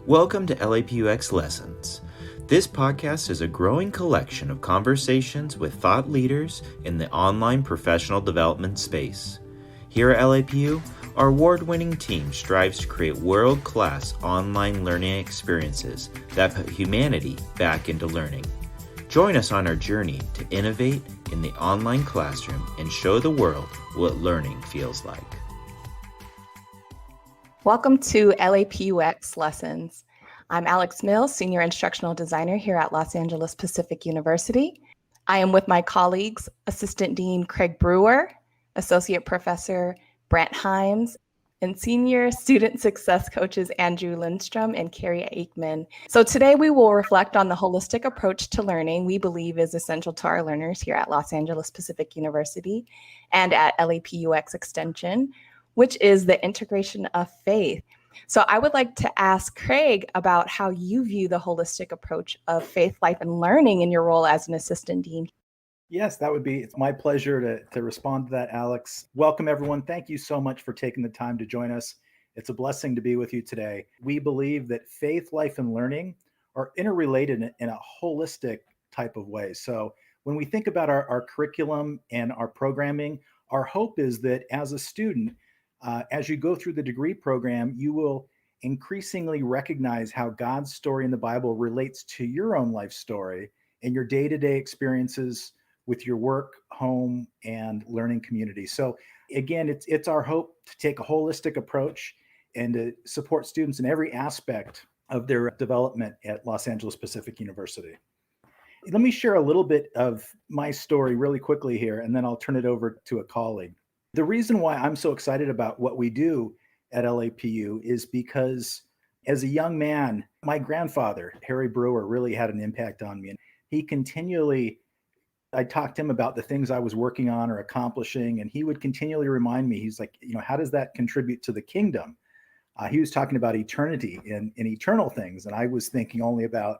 Welcome to LAPUx Lessons. This podcast is a growing collection of conversations with thought leaders in the online professional development space. Here at LAPU, our award-winning team strives to create world-class online learning experiences that put humanity back into learning. Join us on our journey to innovate in the online classroom and show the world what learning feels like. Welcome to LAPUx Lessons. I'm Alex Mills, Senior Instructional Designer here at Los Angeles Pacific University. I am with my colleagues, Assistant Dean Craig Brewer, Associate Professor Brant Himes, and Senior Student Success Coaches Andrew Lindstrom and Carrie Akemann. So today we will reflect on the holistic approach to learning we believe is essential to our learners here at Los Angeles Pacific University and at LAPUx Extension, which is the integration of faith. So I would like to ask Craig about how you view the holistic approach of faith, life, and learning in your role as an assistant dean. Yes, it's my pleasure to respond to that, Alex. Welcome, everyone. Thank you so much for taking the time to join us. It's a blessing to be with you today. We believe that faith, life, and learning are interrelated in a holistic type of way. So when we think about our curriculum and our programming, our hope is that as a student, as you go through the degree program, you will increasingly recognize how God's story in the Bible relates to your own life story and your day-to-day experiences with your work, home, and learning community. So again, it's our hope to take a holistic approach and to support students in every aspect of their development at Los Angeles Pacific University. Let me share a little bit of my story really quickly here, and then I'll turn it over to a colleague. The reason why I'm so excited about what we do at LAPU is because as a young man, my grandfather, Carrie Brewer, really had an impact on me. And he continually, I talked to him about the things I was working on or accomplishing, and he would continually remind me, he's like, how does that contribute to the kingdom? He was talking about eternity and eternal things, and I was thinking only about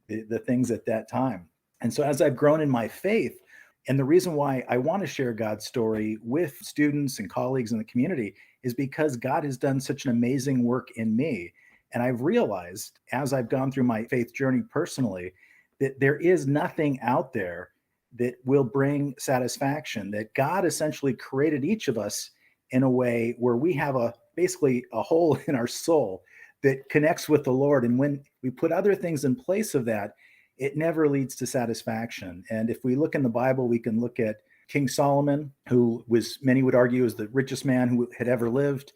the things at that time. And so as I've grown in my faith, and the reason why I want to share God's story with students and colleagues in the community is because God has done such an amazing work in me. And I've realized as I've gone through my faith journey personally, that there is nothing out there that will bring satisfaction, that God essentially created each of us in a way where we have basically a hole in our soul that connects with the Lord. And when we put other things in place of that, it never leads to satisfaction. And if we look in the Bible, we can look at King Solomon, who many would argue is the richest man who had ever lived.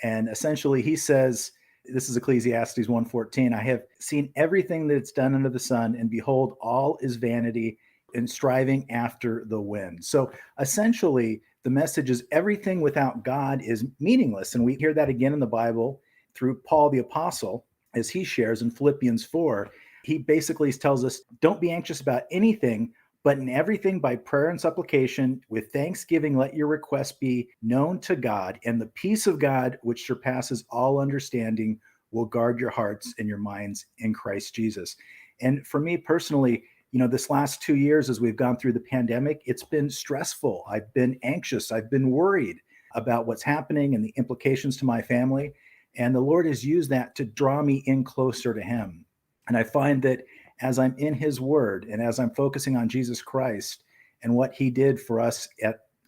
And essentially he says, this is Ecclesiastes 1:14, I have seen everything that's done under the sun, and behold, all is vanity and striving after the wind. So essentially the message is everything without God is meaningless. And we hear that again in the Bible through Paul the Apostle, as he shares in Philippians 4. He basically tells us, don't be anxious about anything, but in everything by prayer and supplication, with thanksgiving, let your requests be known to God, and the peace of God, which surpasses all understanding, will guard your hearts and your minds in Christ Jesus. And for me personally, this last 2 years, as we've gone through the pandemic, it's been stressful. I've been anxious. I've been worried about what's happening and the implications to my family. And the Lord has used that to draw me in closer to him. And I find that as I'm in his word and as I'm focusing on Jesus Christ and what he did for us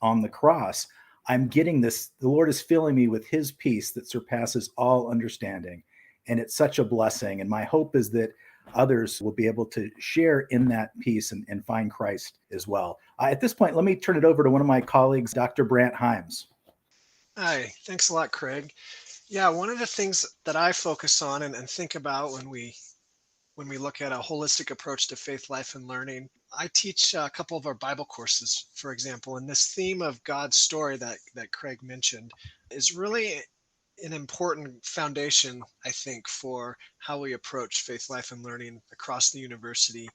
on the cross, I'm getting this, the Lord is filling me with his peace that surpasses all understanding. And it's such a blessing. And my hope is that others will be able to share in that peace and find Christ as well. At this point, let me turn it over to one of my colleagues, Dr. Brant Himes. Hi, thanks a lot, Craig. Yeah, one of the things that I focus on and think about when we look at a holistic approach to faith, life, and learning, I teach a couple of our Bible courses, for example, and this theme of God's story that Craig mentioned is really an important foundation, I think, for how we approach faith, life, and learning across the university.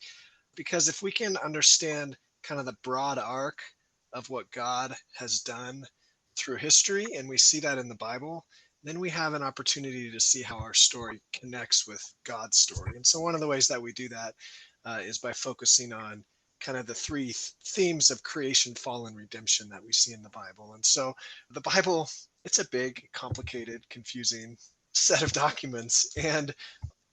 Because if we can understand kind of the broad arc of what God has done through history, and we see that in the Bible, then we have an opportunity to see how our story connects with God's story. And so one of the ways that we do that is by focusing on kind of the three themes of creation, fall, and redemption that we see in the Bible. And so the Bible, it's a big, complicated, confusing set of documents. And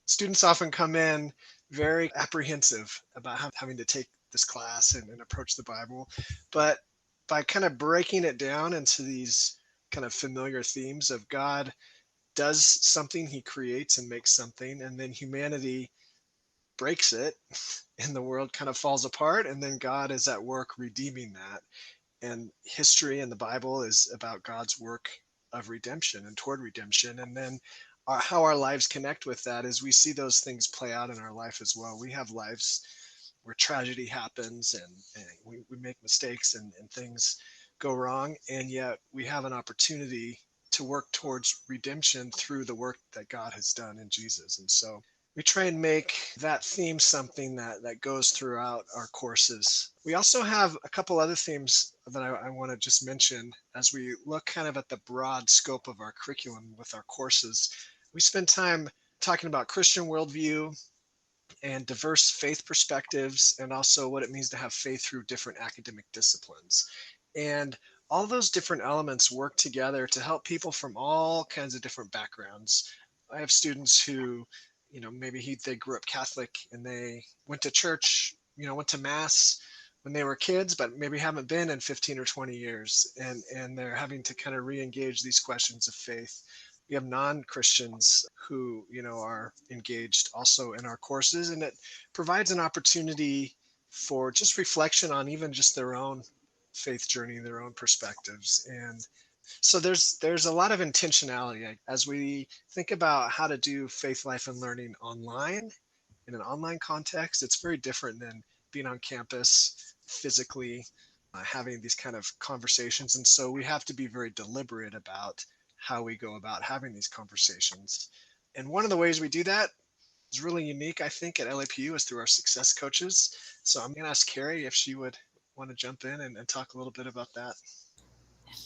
students often come in very apprehensive about having to take this class and approach the Bible. But by kind of breaking it down into these kind of familiar themes of God does something, he creates and makes something, and then humanity breaks it and the world kind of falls apart, and then God is at work redeeming that. And history and the Bible is about God's work of redemption and toward redemption. And then how our lives connect with that is we see those things play out in our life as well. We have lives where tragedy happens and we make mistakes and things go wrong. And yet we have an opportunity to work towards redemption through the work that God has done in Jesus. And so we try and make that theme something that goes throughout our courses. We also have a couple other themes that I want to just mention as we look kind of at the broad scope of our curriculum with our courses. We spend time talking about Christian worldview and diverse faith perspectives, and also what it means to have faith through different academic disciplines. And all those different elements work together to help people from all kinds of different backgrounds. I have students who, maybe they grew up Catholic and they went to church, went to mass when they were kids, but maybe haven't been in 15 or 20 years. And they're having to kind of re-engage these questions of faith. We have non-Christians who, are engaged also in our courses, and it provides an opportunity for just reflection on even just their own faith journey, their own perspectives. And so there's a lot of intentionality as we think about how to do faith, life, and learning online in an online context. It's very different than being on campus physically, having these kind of conversations. And so we have to be very deliberate about how we go about having these conversations. And one of the ways we do that is really unique, I think, at LAPU is through our success coaches. So I'm going to ask Carrie if she would want to jump in and talk a little bit about that.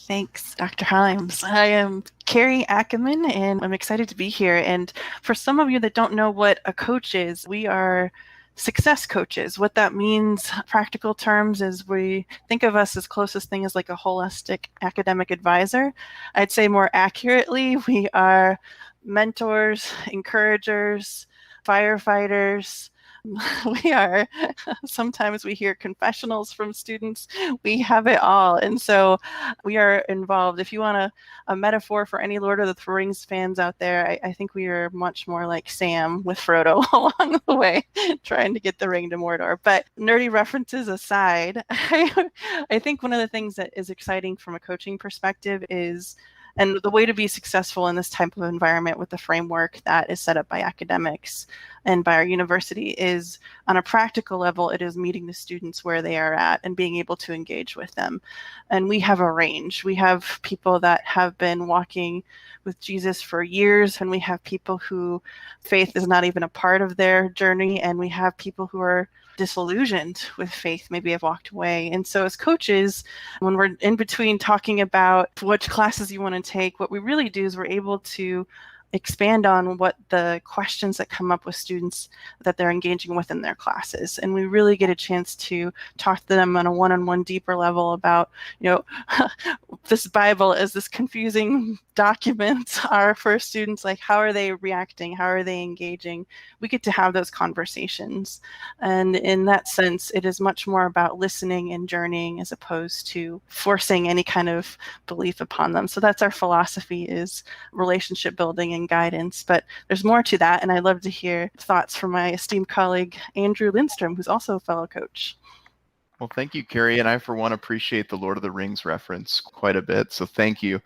Thanks, Dr. Himes. I am Carrie Akemann, and I'm excited to be here. And for some of you that don't know what a coach is, we are success coaches. What that means, practical terms, is we think of us as closest thing as like a holistic academic advisor. I'd say more accurately, we are mentors, encouragers, firefighters. We are, sometimes we hear confessionals from students. We have it all. And so we are involved. If you want a metaphor for any Lord of the Rings fans out there, I think we are much more like Sam with Frodo along the way, trying to get the ring to Mordor. But nerdy references aside, I think one of the things that is exciting from a coaching perspective is, and the way to be successful in this type of environment with the framework that is set up by academics and by our university is, on a practical level, it is meeting the students where they are at and being able to engage with them. And we have a range. We have people that have been walking with Jesus for years, and we have people who faith is not even a part of their journey, and we have people who are disillusioned with faith, maybe have walked away. And so as coaches, when we're in between talking about which classes you want to take, what we really do is we're able to expand on what the questions that come up with students that they're engaging with in their classes. And we really get a chance to talk to them on a one-on-one deeper level about, this Bible is this confusing document are for students, like how are they reacting? How are they engaging? We get to have those conversations. And in that sense, it is much more about listening and journeying as opposed to forcing any kind of belief upon them. So that's our philosophy, is relationship building and guidance. But there's more to that. And I'd love to hear thoughts from my esteemed colleague, Andrew Lindstrom, who's also a fellow coach. Well, thank you, Carrie. And I, for one, appreciate the Lord of the Rings reference quite a bit. So thank you.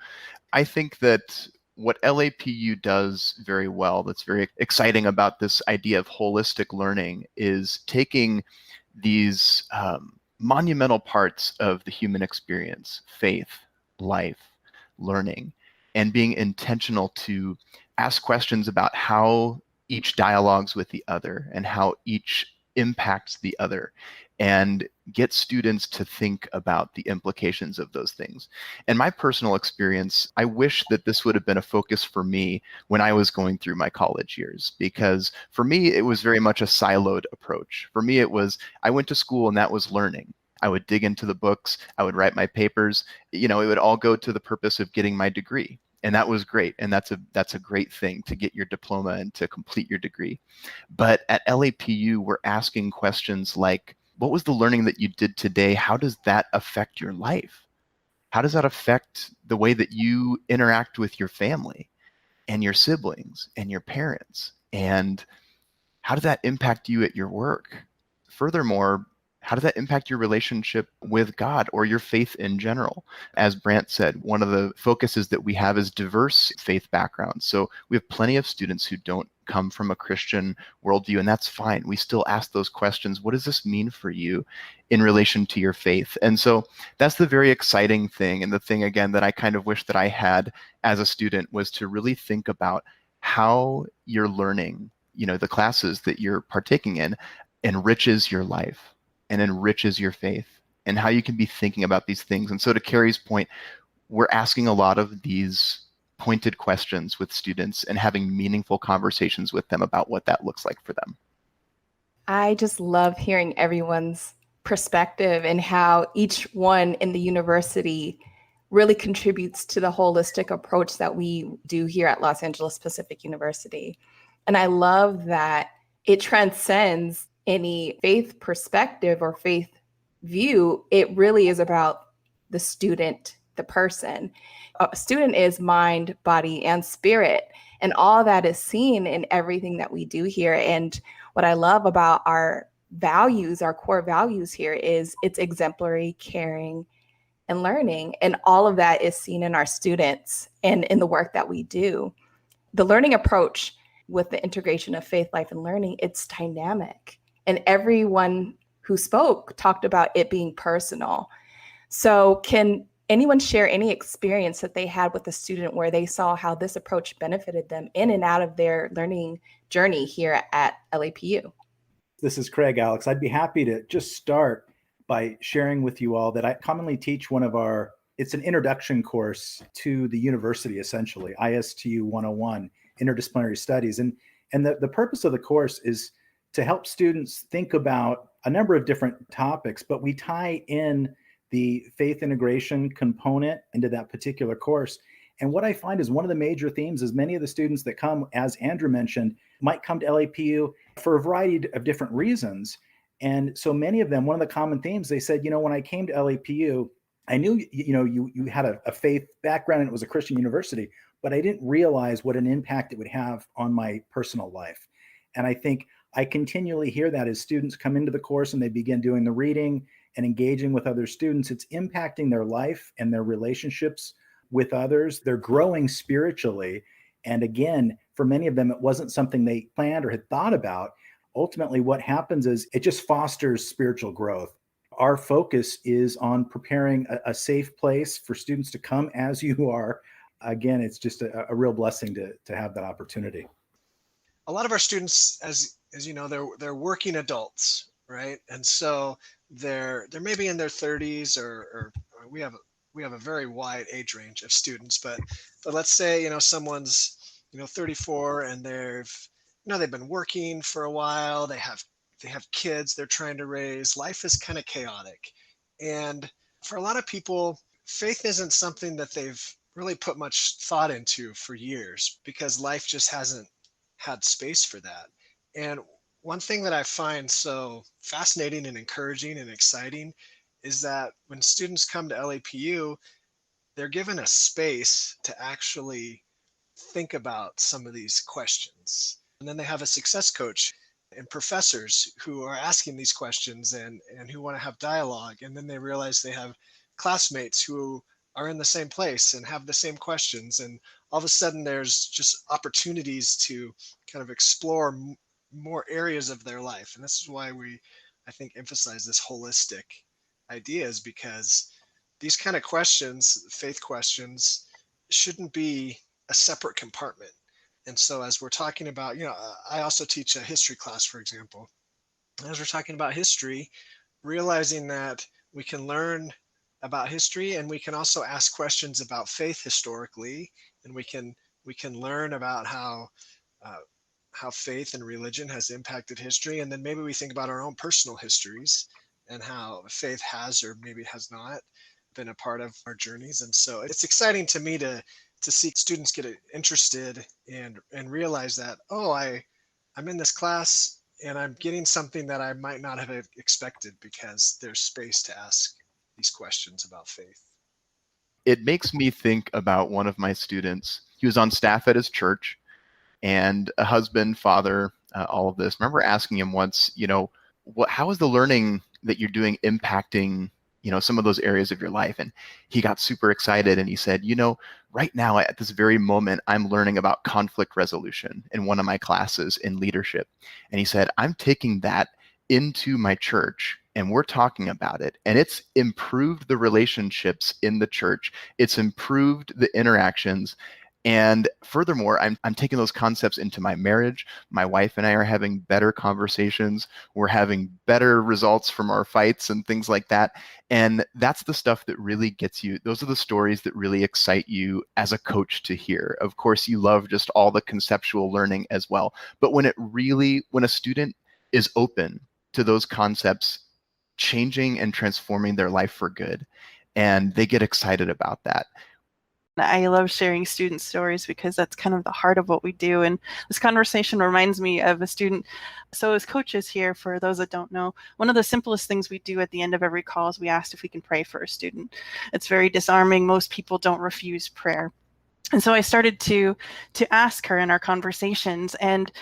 I think that what LAPU does very well, that's very exciting about this idea of holistic learning, is taking these monumental parts of the human experience, faith, life, learning, and being intentional to ask questions about how each dialogues with the other and how each impacts the other, and get students to think about the implications of those things. In my personal experience, I wish that this would have been a focus for me when I was going through my college years, because for me, it was very much a siloed approach. For me, it was, I went to school and that was learning. I would dig into the books, I would write my papers, it would all go to the purpose of getting my degree. And that was great. And that's a great thing to get your diploma and to complete your degree. But at LAPU, we're asking questions like, what was the learning that you did today? How does that affect your life? How does that affect the way that you interact with your family and your siblings and your parents? And how does that impact you at your work? Furthermore, how does that impact your relationship with God or your faith in general? As Brant said, one of the focuses that we have is diverse faith backgrounds. So we have plenty of students who don't come from a Christian worldview, and that's fine. We still ask those questions. What does this mean for you in relation to your faith? And so that's the very exciting thing. And the thing, again, that I kind of wish that I had as a student was to really think about how you're learning, the classes that you're partaking in enriches your life and enriches your faith, and how you can be thinking about these things. And so to Carrie's point, we're asking a lot of these pointed questions with students and having meaningful conversations with them about what that looks like for them. I just love hearing everyone's perspective and how each one in the university really contributes to the holistic approach that we do here at Los Angeles Pacific University. And I love that it transcends any faith perspective or faith view. It really is about the student, the person. A student is mind, body, and spirit. And all that is seen in everything that we do here. And what I love about our values, our core values here, is it's exemplary, caring, and learning. And all of that is seen in our students and in the work that we do. The learning approach with the integration of faith, life, and learning, it's dynamic. And everyone who spoke talked about it being personal. So can anyone share any experience that they had with a student where they saw how this approach benefited them in and out of their learning journey here at LAPU? This is Craig, Alex. I'd be happy to just start by sharing with you all that I commonly teach it's an introduction course to the university, essentially, ISTU 101, Interdisciplinary Studies. And the purpose of the course is to help students think about a number of different topics, but we tie in the faith integration component into that particular course. And what I find is one of the major themes is many of the students that come, as Andrew mentioned, might come to LAPU for a variety of different reasons. And so many of them, one of the common themes, they said, when I came to LAPU, I knew, you had a faith background and it was a Christian university, but I didn't realize what an impact it would have on my personal life. And I think I continually hear that as students come into the course and they begin doing the reading and engaging with other students, it's impacting their life and their relationships with others. They're growing spiritually. And again, for many of them, it wasn't something they planned or had thought about. Ultimately, what happens is it just fosters spiritual growth. Our focus is on preparing a safe place for students to come as you are. Again, it's just a real blessing to have that opportunity. A lot of our students, as you know, they're working adults, right? And so they're maybe in their 30s, or we have a very wide age range of students. But let's say someone's 34 and they've been working for a while. They have kids they're trying to raise. Life is kind of chaotic, and for a lot of people, faith isn't something that they've really put much thought into for years because life just hasn't had space for that. And one thing that I find so fascinating and encouraging and exciting is that when students come to LAPU, they're given a space to actually think about some of these questions. And then they have a success coach and professors who are asking these questions and who want to have dialogue. And then they realize they have classmates who are in the same place and have the same questions. And all of a sudden there's just opportunities to kind of explore more areas of their life. And this is why I think, emphasize this holistic ideas, because these kind of questions, faith questions, shouldn't be a separate compartment. And so as we're talking about, I also teach a history class, for example. As we're talking about history, realizing that we can learn about history and we can also ask questions about faith historically, and we can learn about how faith and religion has impacted history. And then maybe we think about our own personal histories and how faith has or maybe has not been a part of our journeys. And so it's exciting to me to to see students get interested and realize that, oh, I'm in this class and I'm getting something that I might not have expected because there's space to ask these questions about faith. It makes me think about one of my students. He was on staff at his church, and a husband, father, all of this. I remember asking him once, how is the learning that you're doing impacting, some of those areas of your life? And he got super excited and he said, right now at this very moment, I'm learning about conflict resolution in one of my classes in leadership. And he said, I'm taking that into my church and we're talking about it. And it's improved the relationships in the church. It's improved the interactions. And furthermore, I'm taking those concepts into my marriage. My wife and I are having better conversations. We're having better results from our fights and things like that. And that's the stuff that really gets you. Those are the stories that really excite you as a coach to hear. Of course, you love just all the conceptual learning as well. But when a student is open to those concepts changing and transforming their life for good, and they get excited about that. I love sharing student stories because that's kind of the heart of what we do. And this conversation reminds me of a student. So as coaches here, for those that don't know, one of the simplest things we do at the end of every call is we ask if we can pray for a student. It's very disarming. Most people don't refuse prayer. And so I started to ask her in our conversations, and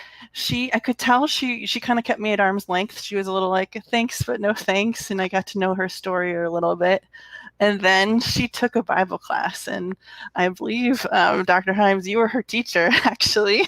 I could tell she kind of kept me at arm's length. She was a little like, thanks, but no thanks. And I got to know her story a little bit. And then she took a Bible class, and I believe, Dr. Himes, you were her teacher, actually.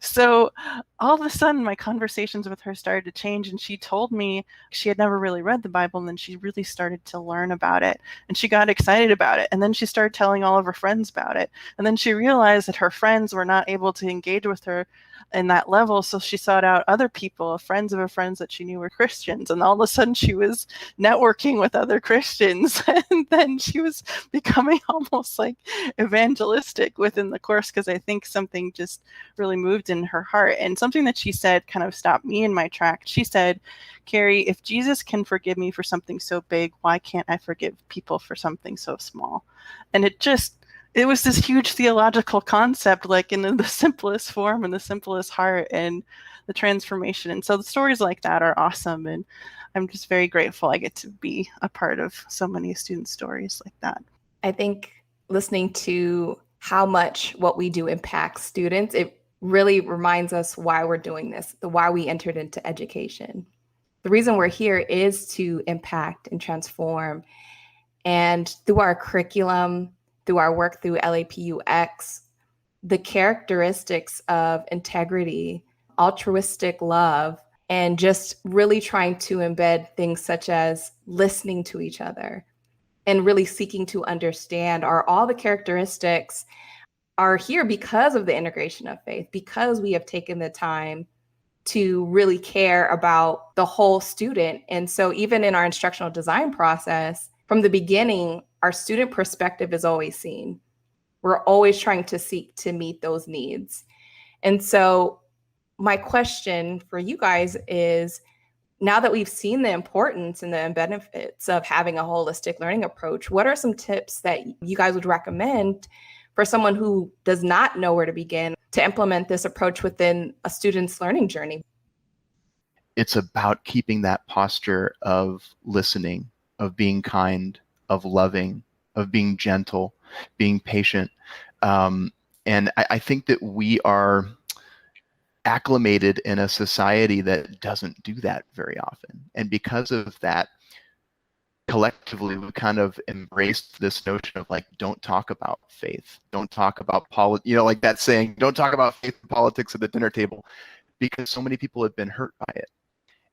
So all of a sudden, my conversations with her started to change, and she told me she had never really read the Bible, and then she really started to learn about it, and she got excited about it, and then she started telling all of her friends about it, and then she realized that her friends were not able to engage with her in that level, so she sought out other people, friends of her friends that she knew were Christians, and all of a sudden she was networking with other Christians, and then she was becoming almost like evangelistic within the course, because I think something just really moved in her heart. And something that she said kind of stopped me in my track. She said, Carrie, if Jesus can forgive me for something so big, why can't I forgive people for something so small? And it was this huge theological concept, like in the simplest form and the simplest heart and the transformation. And so the stories like that are awesome. And I'm just very grateful I get to be a part of so many student stories like that. I think listening to how much what we do impacts students, it really reminds us why we're doing this, why we entered into education. The reason we're here is to impact and transform. And through our curriculum, through our work through LAPUx, the characteristics of integrity, altruistic love, and just really trying to embed things such as listening to each other and really seeking to understand are all the characteristics are here because of the integration of faith, because we have taken the time to really care about the whole student. And so even in our instructional design process, from the beginning, our student perspective is always seen. We're always trying to seek to meet those needs. And so my question for you guys is, now that we've seen the importance and the benefits of having a holistic learning approach, what are some tips that you guys would recommend for someone who does not know where to begin to implement this approach within a student's learning journey? It's about keeping that posture of listening, of being kind, of loving, of being gentle, being patient. And I think that we are acclimated in a society that doesn't do that very often. And because of that, collectively, we kind of embraced this notion of like, don't talk about faith, don't talk about like that saying, don't talk about faith and politics at the dinner table, because so many people have been hurt by it.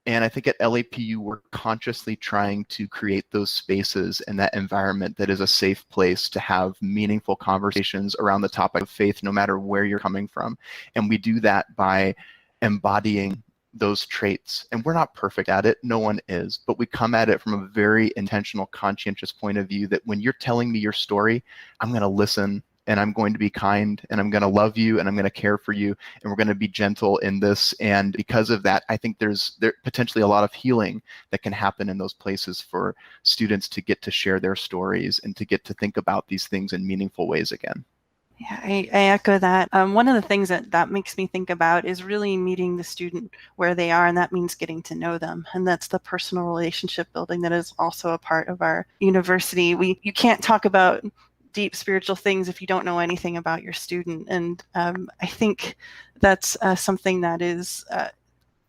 And I think at LAPU, we're consciously trying to create those spaces and that environment that is a safe place to have meaningful conversations around the topic of faith, no matter where you're coming from. And we do that by embodying those traits. And we're not perfect at it. No one is. But we come at it from a very intentional, conscientious point of view that when you're telling me your story, I'm going to listen and I'm going to be kind, and I'm going to love you, and I'm going to care for you, and we're going to be gentle in this. And because of that, I think there's potentially a lot of healing that can happen in those places for students to get to share their stories and to get to think about these things in meaningful ways again. Yeah, I echo that. One of the things that makes me think about is really meeting the student where they are, and that means getting to know them. And that's the personal relationship building that is also a part of our university. You can't talk about deep spiritual things if you don't know anything about your student. And I think that's something that is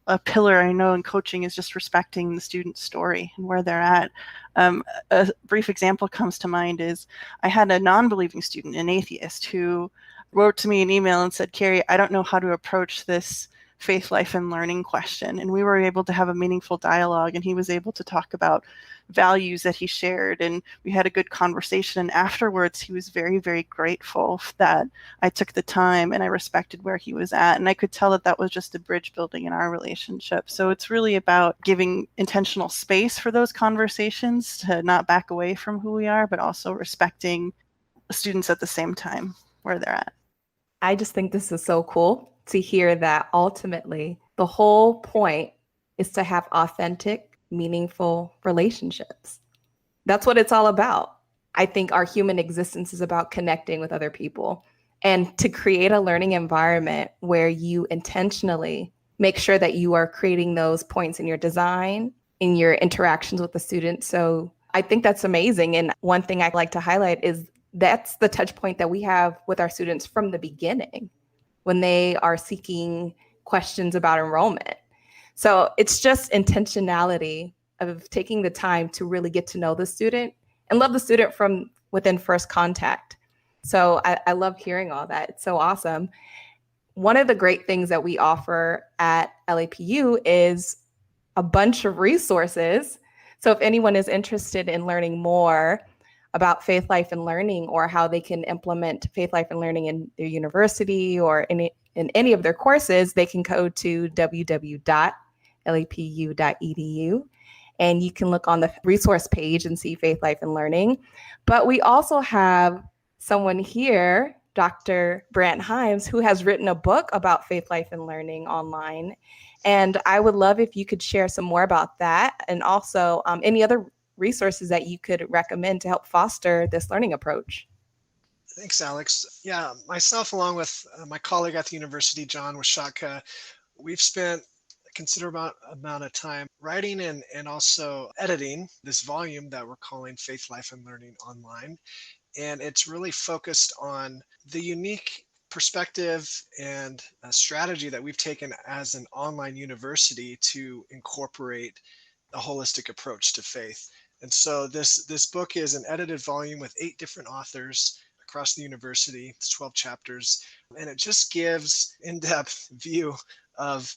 a pillar I know in coaching, is just respecting the student's story and where they're at. A brief example comes to mind is I had a non-believing student, an atheist, who wrote to me an email and said, Carrie, I don't know how to approach this faith, life, and learning question. And we were able to have a meaningful dialogue, and he was able to talk about values that he shared, and we had a good conversation. And afterwards, he was very, very grateful that I took the time and I respected where he was at. And I could tell that that was just a bridge building in our relationship. So it's really about giving intentional space for those conversations to not back away from who we are, but also respecting students at the same time where they're at. I just think this is so cool to hear that ultimately the whole point is to have authentic, meaningful relationships. That's what it's all about. I think our human existence is about connecting with other people, and to create a learning environment where you intentionally make sure that you are creating those points in your design, in your interactions with the students. So I think that's amazing. And one thing I'd like to highlight is that's the touch point that we have with our students from the beginning, when they are seeking questions about enrollment. So it's just intentionality of taking the time to really get to know the student and love the student from within first contact. So I love hearing all that. It's so awesome. One of the great things that we offer at LAPU is a bunch of resources. So if anyone is interested in learning more about faith, life, and learning, or how they can implement faith, life, and learning in their university or in any of their courses, they can go to www.lapu.edu, and you can look on the resource page and see faith, life, and learning. But we also have someone here, Dr. Brant Himes, who has written a book about faith, life, and learning online. And I would love if you could share some more about that, and also any other resources that you could recommend to help foster this learning approach. Thanks, Alex. Yeah, myself, along with my colleague at the university, John Washatka, we've spent a considerable amount of time writing and also editing this volume that we're calling Faith, Life, and Learning Online. And it's really focused on the unique perspective and strategy that we've taken as an online university to incorporate a holistic approach to faith. And so this book is an edited volume with 8 different authors across the university. It's 12 chapters, and it just gives in-depth view of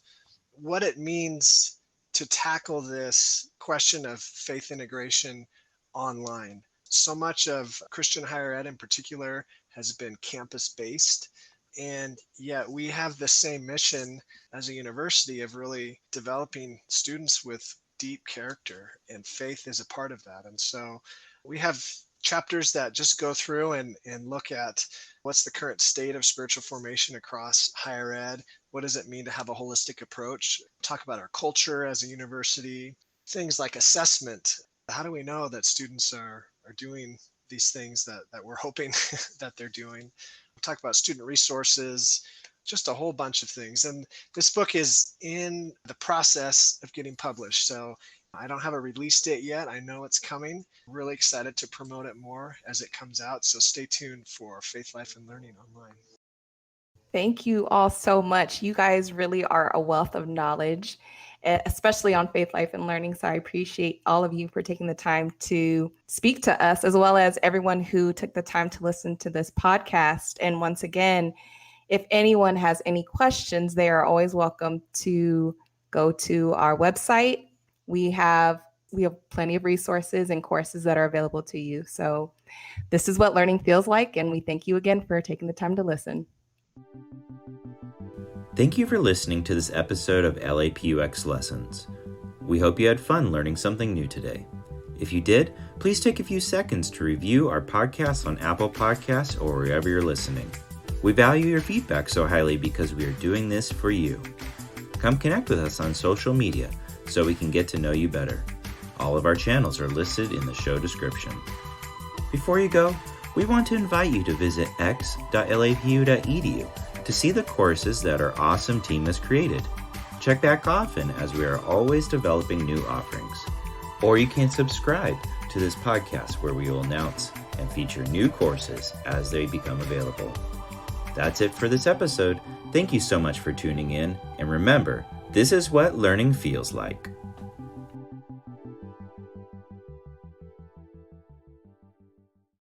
what it means to tackle this question of faith integration online. So much of Christian higher ed in particular has been campus-based, and yet we have the same mission as a university of really developing students with deep character, and faith is a part of that. And so we have chapters that just go through and look at what's the current state of spiritual formation across higher ed. What does it mean to have a holistic approach? Talk about our culture as a university, things like assessment. How do we know that students are doing these things that we're hoping that they're doing? We'll talk about student resources, just a whole bunch of things. And this book is in the process of getting published. So I don't have a release date yet. I know it's coming. Really excited to promote it more as it comes out. So stay tuned for Faith, Life, and Learning Online. Thank you all so much. You guys really are a wealth of knowledge, especially on faith, life, and learning. So I appreciate all of you for taking the time to speak to us, as well as everyone who took the time to listen to this podcast. And once again, if anyone has any questions, they are always welcome to go to our website. We have plenty of resources and courses that are available to you. So this is what learning feels like, and we thank you again for taking the time to listen. Thank you for listening to this episode of LAPUx Lessons. We hope you had fun learning something new today. If you did, Please take a few seconds to review our podcast on Apple Podcasts or wherever you're listening. We value your feedback so highly because we are doing this for you. Come connect with us on social media so we can get to know you better. All of our channels are listed in the show description. Before you go, we want to invite you to visit x.lapu.edu to see the courses that our awesome team has created. Check back often as we are always developing new offerings. Or you can subscribe to this podcast where we will announce and feature new courses as they become available. That's it for this episode. Thank you so much for tuning in, and remember, this is what learning feels like.